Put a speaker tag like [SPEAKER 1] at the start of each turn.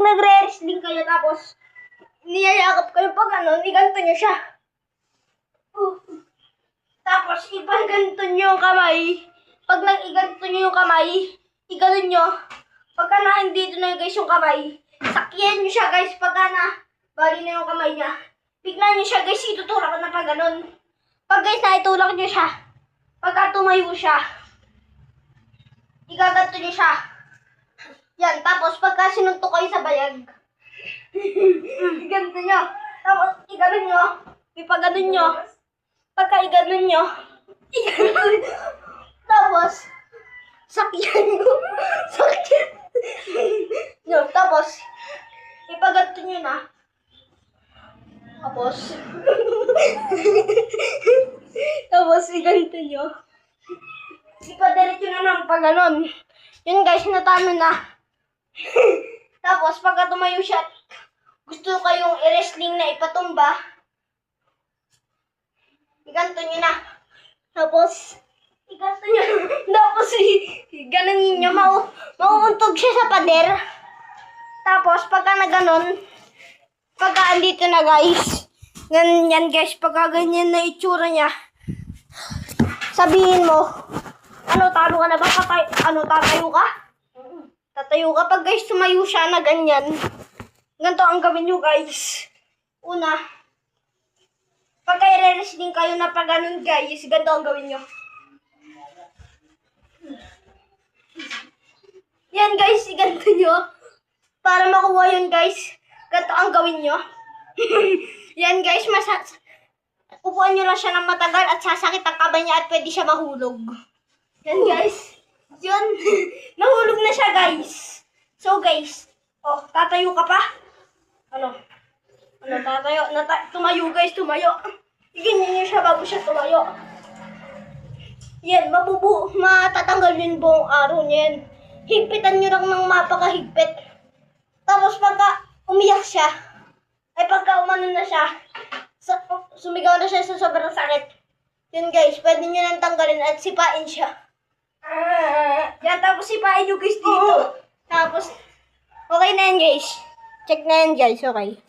[SPEAKER 1] nagre-wrestling kayo tapos niyayakap kayo pag iganto nyo siya. Tapos ipaganto nyo yung kamay. Pag nag-iganto nyo yung kamay, iganon nyo. Pagka nandito na guys yung kamay, sakyan nyo siya guys. Pagka bali na yung kamay niya, bigla nyo siya guys, itutulak na pag ganon. Pag guys naitulak nyo siya, pagka tumayo siya, igaganto nyo siya. Yan, tapos pagka sinuntok kayo sa bayag, iganto nyo. Tapos iganon nyo, ipaganon nyo. Pagka iganon nyo, iganon nyo. Tapos, sakyan nyo. Sakyan nyo. Tapos, ipaganto nyo na. Tapos, iganto nyo. Ipadiretso na ng paganon. Yun guys, natalo na. Tapos, pagka tumayo siya, gusto kayong i-wrestling na ipatumba, iganto nyo na. Tapos, iganto nyo. Tapos, ganonin nyo. Mauuntog siya sa pader. Tapos, pagka na ganon, pagka andito na guys, ganyan guys, pagka ganyan na itsura niya, sabihin mo, talo ka na ba? Tatayo ka? Tatayo ka. Pag guys, tumayo siya na ganyan, ganito ang gawin nyo guys. Una, pagka i-wrestling kayo na pag ganun guys, ganito ang gawin nyo. Yan guys, ganito nyo. Para makuha yun guys, ganito ang gawin nyo. Yan guys, upuan nyo lang siya ng matagal at sasakit ang kamay niya at pwede siya mahulog. Yan guys. Yun. Nahulog na siya guys. So guys, tatayo ka pa? Tatayo? Tumayo guys, tumayo. Ganyan nyo siya bago siya tumayo. Yan, matatanggal yun buong araw niyan. Higpitan nyo lang ng mapakahigpit. Tapos pagka umiyak siya, ay pagka umano na siya, sumigaw na siya sa sobrang sakit. Yun guys, pwede nyo nang tanggalin at sipain siya. Yan, tapos sipain nyo guys dito. Tapos, okay na yan guys. Check na yan guys, okay.